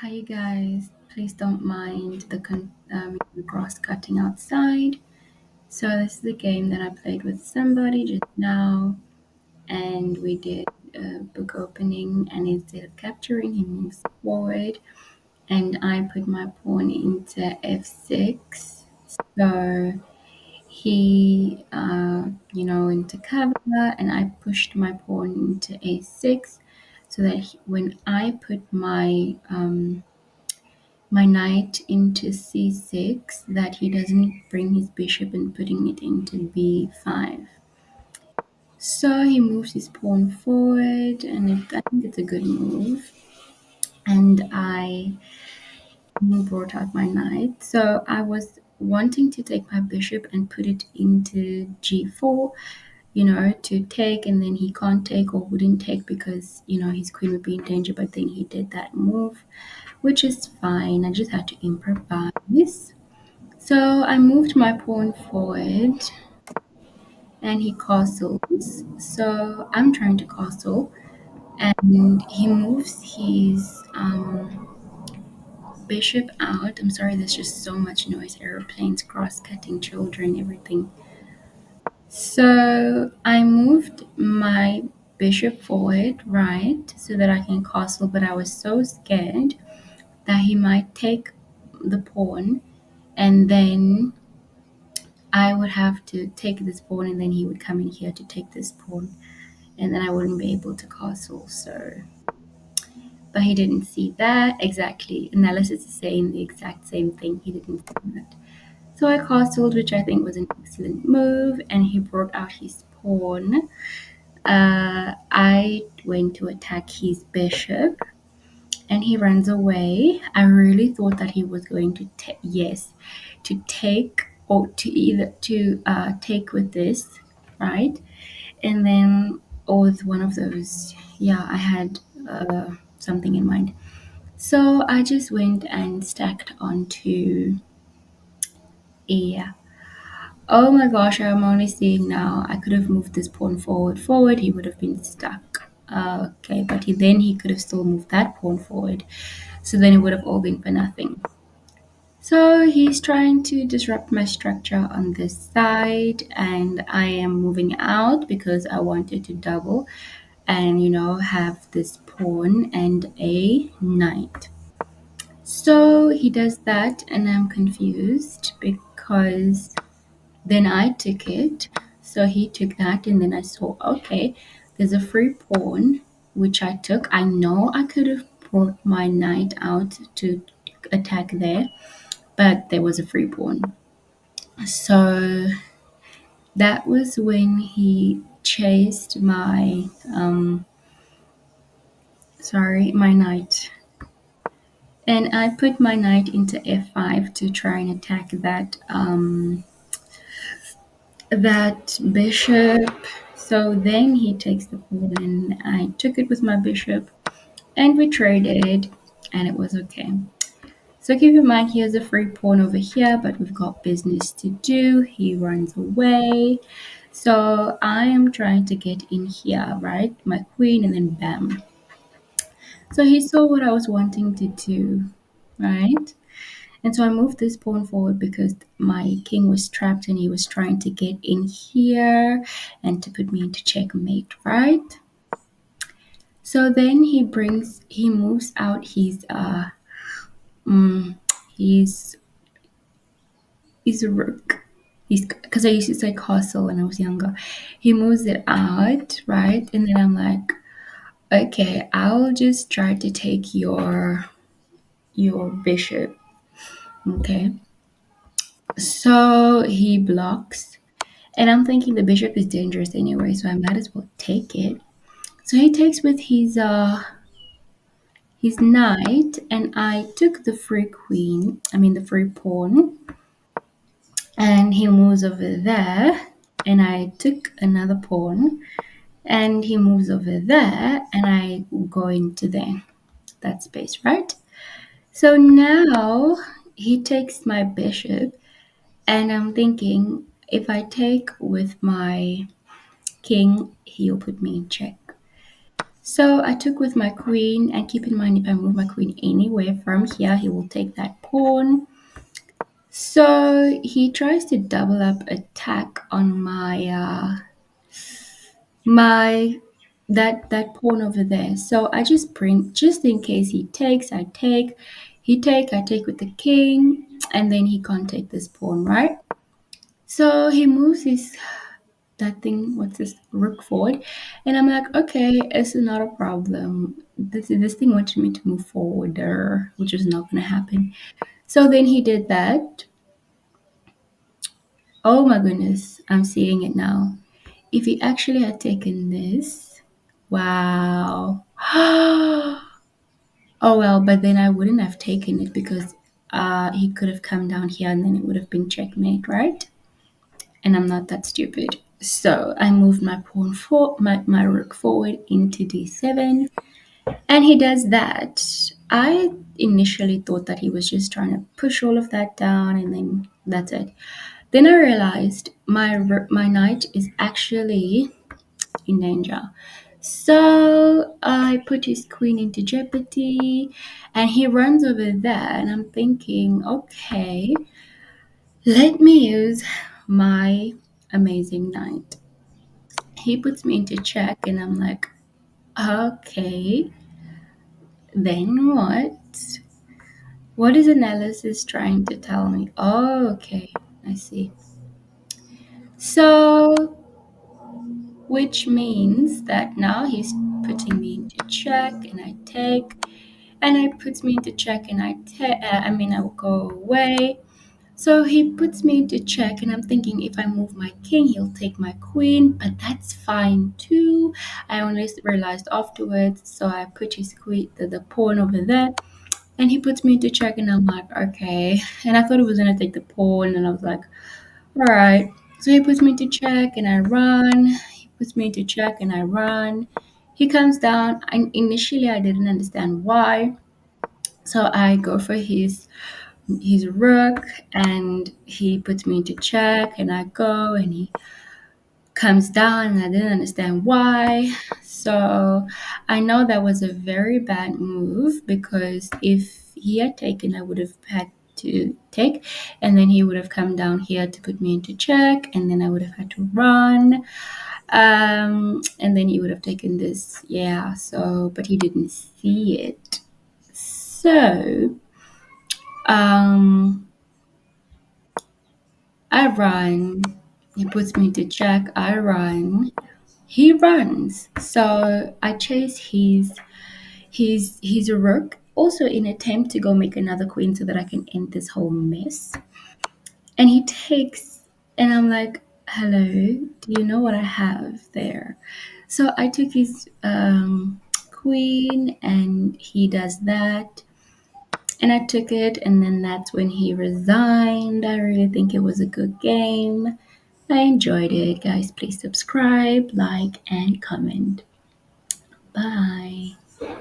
Hi, you guys. Please don't mind the grass cutting outside. So this is a game that I played with somebody just now, and we did a book opening. And instead of capturing, he moves forward, and I put my pawn into f6. So he, into cover, and I pushed my pawn into a6, so that when I put my knight into c6, that he doesn't bring his bishop and putting it into b5. So he moves his pawn forward, and I think it's a good move. And I brought out my knight. So I was wanting to take my bishop and put it into g4, to take, and then he can't take or wouldn't take because, his queen would be in danger. But then he did that move, which is fine. I just had to improvise. So I moved my pawn forward and he castles. So I'm trying to castle and he moves his bishop out. I'm sorry, there's just so much noise, aeroplanes, cross cutting, children, everything. So I moved my bishop forward, right, so that I can castle, but I was so scared that he might take the pawn and then I would have to take this pawn and then he would come in here to take this pawn and then I wouldn't be able to castle. So, but he didn't see that exactly. Analysis is saying the exact same thing. He didn't see that. So I castled, which I think was an excellent move, and he brought out his pawn. I went to attack his bishop and he runs away. I really thought that he was going to to take or to either to take with this, right? And then or with one of those. Yeah, I had something in mind. So I just went and stacked onto a. Oh my gosh, I'm only seeing now. I could have moved this pawn forward. He would have been stuck. Okay, but he could have still moved that pawn forward. So then it would have all been for nothing. So he's trying to disrupt my structure on this side, and I am moving out because I wanted to double and have this pawn and a knight. So he does that, and I'm confused because then I took it. So he took that, and then I saw, okay, there's a free pawn, which I took. I know I could have brought my knight out to attack there, but there was a free pawn. So that was when he chased my knight. And I put my knight into f5 to try and attack that bishop. So then he takes the pawn and I took it with my bishop and we traded and it was okay. So keep in mind he has a free pawn over here, but we've got business to do. He runs away. So I am trying to get in here, right? My queen, and then bam. So he saw what I was wanting to do, right? And so I moved this pawn forward because my king was trapped and he was trying to get in here and to put me into checkmate, right? So then he moves out mm, his his rook. He's because I used to say castle when I was younger. He moves it out, right? And then I'm like, okay, I'll just try to take your bishop. Okay. So he blocks. And I'm thinking the bishop is dangerous anyway, so I might as well take it. So he takes with his knight, and I took the free queen, I mean the free pawn, and he moves over there, and I took another pawn, and he moves over there, and I go into there, that space, right? So now he takes my bishop, and I'm thinking if I take with my king, he'll put me in check. So I took with my queen, and keep in mind, if I move my queen anywhere from here, he will take that pawn. So he tries to double up attack on my that pawn over there. So I just bring, just in case he takes, I take, I take with the king, and then he can't take this pawn, right? So he moves his that thing, what's this, rook forward, and I'm like, okay, it's not a problem. This thing wanted me to move forward there, which is not gonna happen. So then he did that. Oh my goodness, I'm seeing it now. If he actually had taken this, wow. Oh well, but then I wouldn't have taken it because he could have come down here and then it would have been checkmate, right? And I'm not that stupid. So I moved my my rook forward into d7, and he does that. I initially thought that he was just trying to push all of that down and then that's it. Then I realized my knight is actually in danger. So I put his queen into jeopardy, and he runs over there, and I'm thinking, okay, let me use my amazing knight. He puts me into check, and I'm like, okay, then what? What is analysis trying to tell me? Oh, okay, I see. So, which means that now he's putting me into check, and I take, and he puts me into check, and I will go away. So he puts me into check, and I'm thinking if I move my king, he'll take my queen, but that's fine too. I only realized afterwards, so I put his queen, the pawn over there, and he puts me into check, and I'm like, okay. And I thought he was gonna take the pawn, and I was like, all right. So he puts me into check, and I run. He puts me into check, and I run. He comes down, and initially I didn't understand why. So I go for his rook, and he puts me into check, and I go, and he comes down, and I didn't understand why. So I know that was a very bad move, because if he had taken, I would have had to take, and then he would have come down here to put me into check, and then I would have had to run, and then he would have taken this. Yeah, so but he didn't see it. So um I run. He puts me to check. I run. He runs. So I chase his rook, also in attempt to go make another queen so that I can end this whole mess. And he takes, and I'm like, hello, do you know what I have there? So I took his queen, and he does that. And I took it, and then that's when he resigned. I really think it was a good game. I enjoyed it. Guys, please subscribe, like, and comment. Bye.